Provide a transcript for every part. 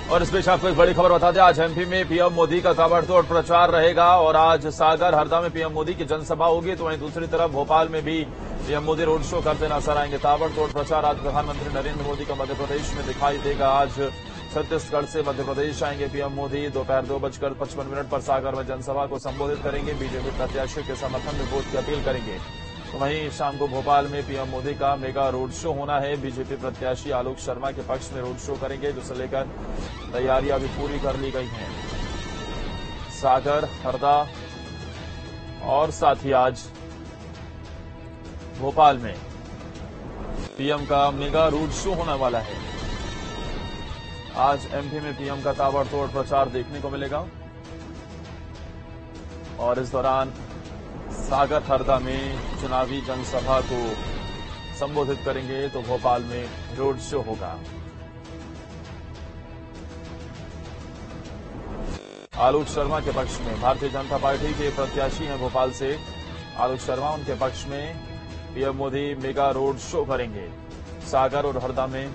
और इस बीच आपको एक बड़ी खबर बता दें, आज एमपी में पीएम मोदी का ताबड़तोड़ प्रचार रहेगा और आज सागर हरदा में पीएम मोदी की जनसभा होगी। तो वहीं दूसरी तरफ भोपाल में भी पीएम मोदी रोड शो करते नजर आएंगे। ताबड़तोड़ प्रचार आज प्रधानमंत्री नरेंद्र मोदी का मध्य प्रदेश में दिखाई देगा। आज छत्तीसगढ़ से मध्य प्रदेश आएंगे पीएम मोदी। दोपहर 2:55 पर सागर में जनसभा को संबोधित करेंगे। बीजेपी प्रत्याशी के समर्थन में वोट की अपील करेंगे। तो वहीं शाम को भोपाल में पीएम मोदी का मेगा रोड शो होना है। बीजेपी प्रत्याशी आलोक शर्मा के पक्ष में रोड शो करेंगे, जिसे लेकर तैयारियां भी पूरी कर ली गई हैं। सागर, हरदा और साथ ही आज भोपाल में पीएम का मेगा रोड शो होने वाला है। आज एमपी में पीएम का ताबड़तोड़ प्रचार देखने को मिलेगा और इस दौरान सागर हरदा में चुनावी जनसभा को संबोधित करेंगे। तो भोपाल में रोड शो होगा। आलोक शर्मा के पक्ष में भारतीय जनता पार्टी के प्रत्याशी हैं भोपाल से आलोक शर्मा, उनके पक्ष में PM Modi mega road show करेंगे। सागर और हरदा में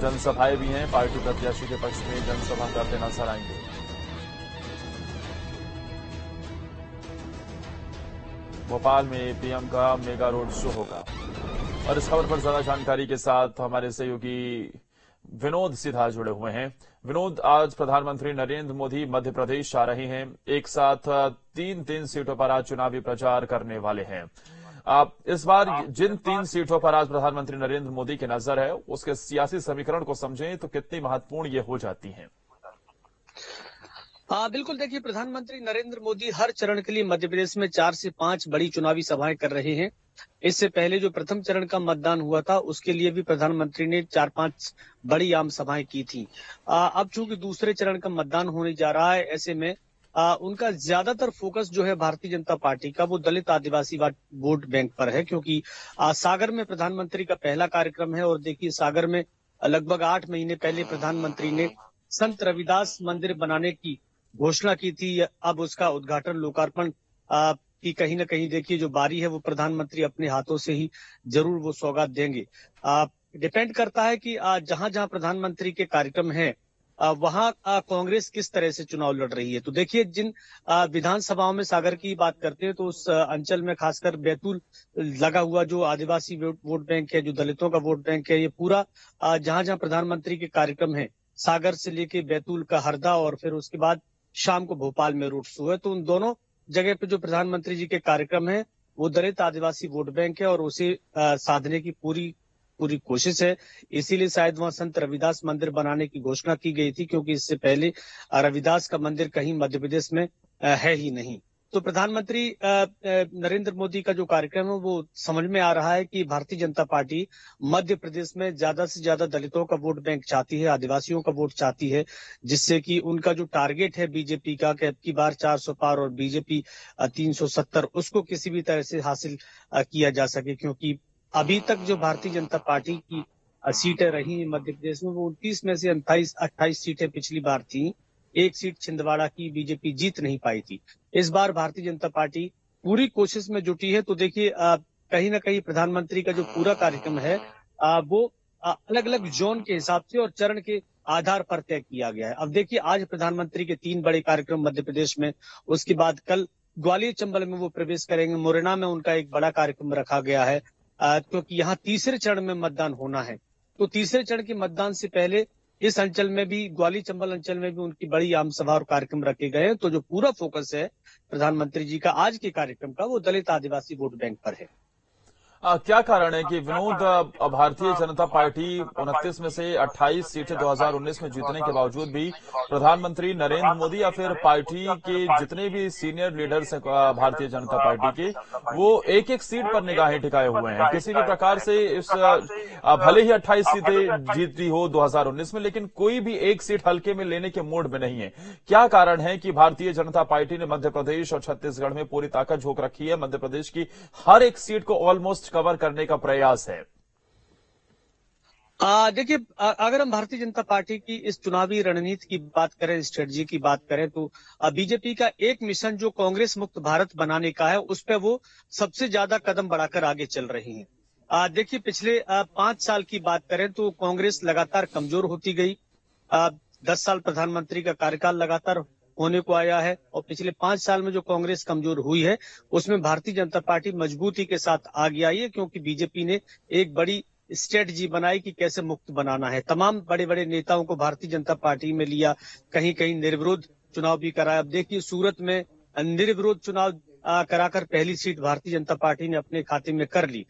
जनसभाएं भी हैं। पार्टी प्रत्याशी के पक्ष में जनसभा करते नजर आएंगे। भोपाल में पीएम का मेगा रोड शो होगा। और इस खबर पर ज्यादा जानकारी के साथ हमारे सहयोगी विनोद सीधा जुड़े हुए हैं। विनोद, आज प्रधानमंत्री नरेंद्र मोदी मध्य प्रदेश आ रहे हैं। एक साथ तीन सीटों पर आज चुनावी प्रचार करने वाले हैं। आप इस बार जिन 3 सीटों पर आज प्रधानमंत्री नरेंद्र मोदी की नजर है, उसके सियासी समीकरण को समझें तो कितनी महत्वपूर्ण ये हो जाती हैं? बिल्कुल, देखिए, प्रधानमंत्री नरेंद्र मोदी हर चरण के लिए मध्य प्रदेश में 4 से 5 बड़ी चुनावी सभाएं कर रहे हैं। इससे पहले जो प्रथम चरण का मतदान हुआ था, उसके लिए भी प्रधानमंत्री ने 4-5 बड़ी आम सभाएं की थी। अब चूंकि दूसरे चरण का मतदान होने जा रहा है, ऐसे में उनका ज्यादातर फोकस जो है भारतीय जनता पार्टी का, वो दलित आदिवासी वोट बैंक पर है। क्योंकि सागर में प्रधानमंत्री का पहला कार्यक्रम है और देखिए, सागर में लगभग 8 महीने पहले प्रधानमंत्री ने संत रविदास मंदिर बनाने की घोषणा की थी। अब उसका उद्घाटन, लोकार्पण की कहीं ना कहीं देखिए जो बारी है, वो प्रधानमंत्री अपने हाथों से ही जरूर वो सौगात देंगे। डिपेंड करता है कि जहां जहां प्रधानमंत्री के कार्यक्रम है, वहां कांग्रेस किस तरह से चुनाव लड़ रही है। तो देखिए, जिन विधानसभाओं में सागर की बात करते हैं, तो उस अंचल में खासकर बैतूल लगा हुआ जो आदिवासी वोट बैंक है, जो दलितों का वोट बैंक है, ये पूरा जहां जहां प्रधानमंत्री के कार्यक्रम है, सागर से लेके बैतूल का हरदा और फिर उसके बाद शाम को भोपाल में रोड शो है। तो उन दोनों जगह पे जो प्रधानमंत्री जी के कार्यक्रम है, वो दलित आदिवासी वोट बैंक है और उसे साधने की पूरी कोशिश है। इसीलिए शायद वहां संत रविदास मंदिर बनाने की घोषणा की गई थी, क्योंकि इससे पहले रविदास का मंदिर कहीं मध्य प्रदेश में है ही नहीं। तो प्रधानमंत्री नरेंद्र मोदी का जो कार्यक्रम है, वो समझ में आ रहा है कि भारतीय जनता पार्टी मध्य प्रदेश में ज्यादा से ज्यादा दलितों का वोट बैंक चाहती है, आदिवासियों का वोट चाहती है, जिससे कि उनका जो टारगेट है बीजेपी का कि अब की बार 400 पार और बीजेपी 370, उसको किसी भी तरह से हासिल किया जा सके। क्योंकि अभी तक जो भारतीय जनता पार्टी की सीटें रही मध्य प्रदेश में, वो 29 में से 28 सीटें पिछली बार थी। एक सीट छिंदवाड़ा की बीजेपी जीत नहीं पाई थी। इस बार भारतीय जनता पार्टी पूरी कोशिश में जुटी है। तो देखिए, कहीं ना कहीं प्रधानमंत्री का जो पूरा कार्यक्रम है, वो अलग अलग जोन के हिसाब से और चरण के आधार पर तय किया गया है। अब देखिए, आज प्रधानमंत्री के 3 बड़े कार्यक्रम मध्य प्रदेश में, उसके बाद कल ग्वालियर चंबल में वो प्रवेश करेंगे। मुरैना में उनका एक बड़ा कार्यक्रम रखा गया है, क्योंकि यहाँ तीसरे चरण में मतदान होना है। तो तीसरे चरण के मतदान से पहले इस अंचल में भी, ग्वालियर चंबल अंचल में भी उनकी बड़ी आम सभा और कार्यक्रम रखे गए हैं। तो जो पूरा फोकस है प्रधानमंत्री जी का आज के कार्यक्रम का, वो दलित आदिवासी वोट बैंक पर है। क्या कारण है कि विनोद, भारतीय जनता पार्टी 29 में से 28 सीटें 2019 में जीतने के बावजूद भी प्रधानमंत्री नरेंद्र मोदी या फिर पार्टी के जितने भी सीनियर लीडर्स हैं भारतीय जनता पार्टी के, वो एक एक सीट पर निगाहें टिकाए हुए हैं। किसी भी प्रकार से इस भले ही 28 सीटें जीती हो 2019 में, लेकिन कोई भी एक सीट हल्के में लेने के मूड में नहीं है। क्या कारण है कि भारतीय जनता पार्टी ने मध्य प्रदेश और छत्तीसगढ़ में पूरी ताकत झोंक रखी है? मध्य प्रदेश की हर एक सीट को ऑलमोस्ट कवर करने का प्रयास है। देखिए, अगर हम भारतीय जनता पार्टी की इस चुनावी रणनीति की बात करें, स्ट्रेटजी की बात करें, तो बीजेपी का एक मिशन जो कांग्रेस मुक्त भारत बनाने का है, उस पर वो सबसे ज्यादा कदम बढ़ाकर आगे चल रही हैं। देखिए, पिछले 5 साल की बात करें तो कांग्रेस लगातार कमजोर होती गई। 10 साल प्रधानमंत्री का कार्यकाल लगातार होने को आया है और पिछले 5 साल में जो कांग्रेस कमजोर हुई है उसमें भारतीय जनता पार्टी मजबूती के साथ आगे आई है, क्योंकि बीजेपी ने एक बड़ी स्ट्रेटजी बनाई कि कैसे मुक्त बनाना है। तमाम बड़े बड़े नेताओं को भारतीय जनता पार्टी में लिया, कहीं कहीं निर्विरोध चुनाव भी कराया। अब देखिए सूरत में निर्विरोध चुनाव कराकर पहली सीट भारतीय जनता पार्टी ने अपने खाते में कर ली।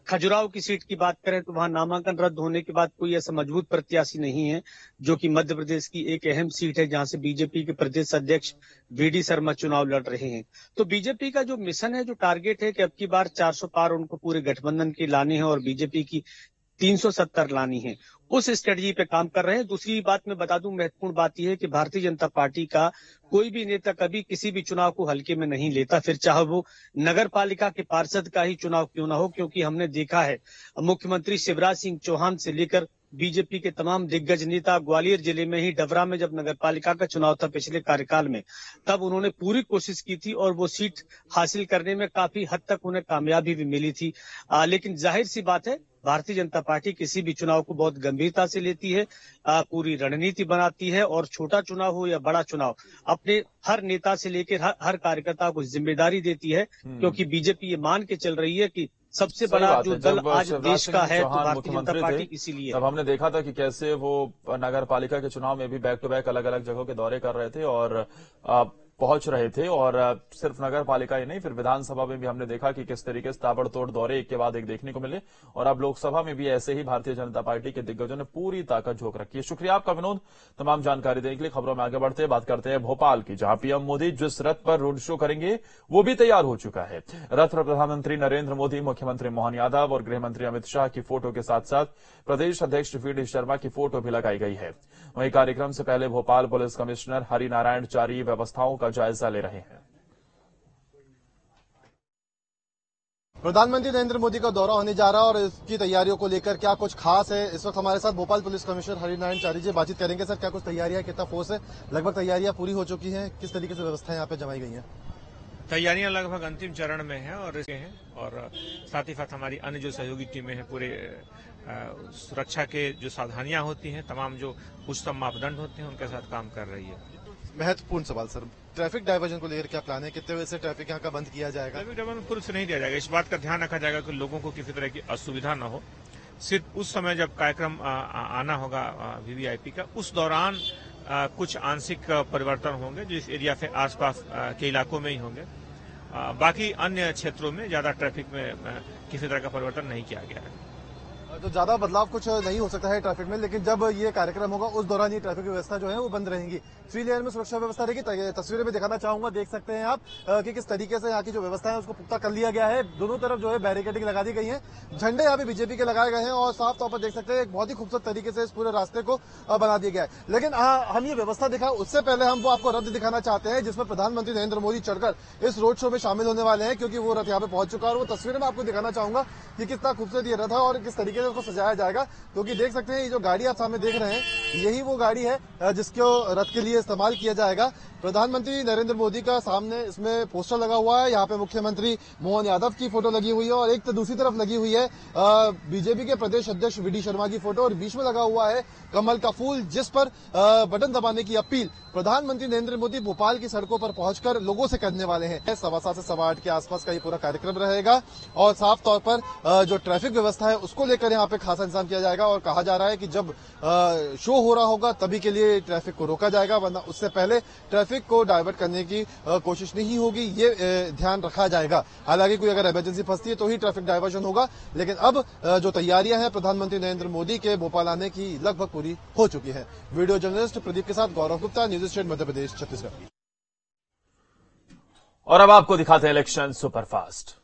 खजुराहो की सीट की बात करें तो वहां नामांकन रद्द होने के बाद कोई ऐसा मजबूत प्रत्याशी नहीं है, जो कि मध्य प्रदेश की एक अहम सीट है जहां से बीजेपी के प्रदेश अध्यक्ष वी.डी. शर्मा चुनाव लड़ रहे हैं। तो बीजेपी का जो मिशन है, जो टारगेट है कि अब की बार 400 पार उनको पूरे गठबंधन के लाने हैं और बीजेपी की 370 लानी है, उस स्ट्रेटजी पे काम कर रहे हैं। दूसरी बात मैं बता दूं, महत्वपूर्ण बात यह है कि भारतीय जनता पार्टी का कोई भी नेता कभी किसी भी चुनाव को हल्के में नहीं लेता, फिर चाहे वो नगर पालिका के पार्षद का ही चुनाव क्यों ना हो, क्योंकि हमने देखा है मुख्यमंत्री शिवराज सिंह चौहान से लेकर बीजेपी के तमाम दिग्गज नेता ग्वालियर जिले में ही डबरा में जब नगर पालिका का चुनाव था पिछले कार्यकाल में, तब उन्होंने पूरी कोशिश की थी और वो सीट हासिल करने में काफी हद तक उन्हें कामयाबी भी मिली थी। लेकिन जाहिर सी बात है, भारतीय जनता पार्टी किसी भी चुनाव को बहुत गंभीरता से लेती है, पूरी रणनीति बनाती है और छोटा चुनाव हो या बड़ा चुनाव अपने हर नेता से लेकर हर कार्यकर्ता को जिम्मेदारी देती है, क्योंकि बीजेपी ये मान के चल रही है कि सबसे बड़ा जो दल आज देश का है तो भारतीय जनता पार्टी इसीलिए। तब हमने देखा था कि कैसे वो नगर पालिका के चुनाव में भी बैक टू बैक अलग अलग जगहों के दौरे कर रहे थे और पहुंच रहे थे, और सिर्फ नगर पालिका ही नहीं, फिर विधानसभा में भी हमने देखा कि किस तरीके से ताबड़तोड़ दौरे एक के बाद एक देखने को मिले, और अब लोकसभा में भी ऐसे ही भारतीय जनता पार्टी के दिग्गजों ने पूरी ताकत झोंक रखी है। शुक्रिया आपका विनोद, तमाम जानकारी देने के लिए। खबरों में आगे बढ़ते बात करते हैं भोपाल की, जहां पीएम मोदी जिस रथ पर रोड शो करेंगे वो भी तैयार हो चुका है। रथ पर प्रधानमंत्री नरेंद्र मोदी, मुख्यमंत्री मोहन यादव और गृहमंत्री अमित शाह की फोटो के साथ साथ प्रदेश अध्यक्ष वी.डी. शर्मा की फोटो भी लगाई गई है। वहीं कार्यक्रम से पहले भोपाल पुलिस कमिश्नर हरिनारायण चारी व्यवस्थाओं का जायजा ले रहे हैं। प्रधानमंत्री नरेंद्र मोदी का दौरा होने जा रहा है और इसकी तैयारियों को लेकर क्या कुछ खास है, इस वक्त हमारे साथ भोपाल पुलिस कमिश्नर हरिनारायण चारी जी बातचीत करेंगे। सर, क्या कुछ तैयारियां, कितना फोर्स है, लगभग तैयारियां पूरी हो चुकी हैं, किस तरीके से व्यवस्थाएं यहाँ पे जमाई गई हैं? तैयारियां लगभग अंतिम चरण में हैं और साथ ही साथ हमारी अन्य जो सहयोगी टीमें हैं पूरे सुरक्षा के जो सावधानियां होती हैं, तमाम जो उच्चतम मापदंड होते हैं उनके साथ काम कर रही है। महत्वपूर्ण सवाल सर, ट्रैफिक डायवर्जन को लेकर क्या प्लान है, कितने बजे से ट्रैफिक यहाँ का बंद किया जाएगा? ट्रैफिक डायवर्जन पूर्व से नहीं दिया जाएगा, इस बात का ध्यान रखा जाएगा कि लोगों को किसी तरह की असुविधा न हो। सिर्फ उस समय जब कार्यक्रम आना होगा वीवीआईपी का, उस दौरान कुछ आंशिक परिवर्तन होंगे जो इस एरिया से आसपास के इलाकों में ही होंगे। बाकी अन्य क्षेत्रों में ज्यादा ट्रैफिक में किसी तरह का परिवर्तन नहीं किया गया है। तो ज्यादा बदलाव कुछ नहीं हो सकता है ट्रैफिक में, लेकिन जब ये कार्यक्रम होगा उस दौरान ये ट्रैफिक व्यवस्था जो है वो बंद रहेगी। 3 लेयर में सुरक्षा व्यवस्था रहेगी। तस्वीरें में दिखाना चाहूंगा, देख सकते हैं आप कि किस तरीके से यहाँ की जो व्यवस्था है उसको पुख्ता कर लिया गया है। दोनों तरफ जो है बैरिकेडिंग लगा दी गई है, झंडे यहाँ पे बीजेपी के लगाए गए हैं और साफ तौर पर देख सकते हैं एक बहुत ही खूबसूरत तरीके से इस पूरे रास्ते को बना दिया गया है। लेकिन हम ये व्यवस्था दिखा उससे पहले हम वो आपको रथ दिखाना चाहते हैं जिसमें प्रधानमंत्री नरेंद्र मोदी चढ़कर इस रोड शो में शामिल होने वाले हैं, क्योंकि वो रथ यहाँ पे पहुंच चुका है और वो तस्वीरें में आपको दिखाना चाहूंगा कि कितना खूबसूरत ये रथ है और किस तरीके से उसको सजाया जाएगा। क्योंकि देख सकते हैं ये जो गाड़ी आप सामने देख रहे हैं यही वो गाड़ी है जिसको रथ के लिए इस्तेमाल किया जाएगा। प्रधानमंत्री नरेंद्र मोदी का सामने इसमें पोस्टर लगा हुआ है, यहाँ पे मुख्यमंत्री मोहन यादव की फोटो लगी हुई है और एक तो दूसरी तरफ लगी हुई है बीजेपी के प्रदेश अध्यक्ष वी.डी. शर्मा की फोटो और बीच में लगा हुआ है कमल का फूल, जिस पर बटन दबाने की अपील प्रधानमंत्री नरेंद्र मोदी भोपाल की सड़कों पर पहुंचकर लोगों से करने वाले हैं। 7:15 से 8:15 के आसपास का ये पूरा कार्यक्रम रहेगा और साफ तौर पर जो ट्रैफिक व्यवस्था है उसको लेकर यहाँ पे खासा इंतजाम किया जाएगा और कहा जा रहा है कि जब शो हो रहा होगा तभी के लिए ट्रैफिक को रोका जाएगा, वरना उससे पहले ट्रैफिक को डाइवर्ट करने की कोशिश नहीं होगी, ये ध्यान रखा जाएगा। हालांकि कोई अगर इमरजेंसी फंसती है तो ही ट्रैफिक डाइवर्जन होगा, लेकिन अब जो तैयारियां हैं प्रधानमंत्री नरेंद्र मोदी के भोपाल आने की लगभग पूरी हो चुकी है। वीडियो जर्नलिस्ट प्रदीप के साथ गौरव गुप्ता, न्यूज स्टेट मध्य प्रदेश, छत्तीसगढ़। और अब आपको दिखाते हैं इलेक्शन सुपरफास्ट।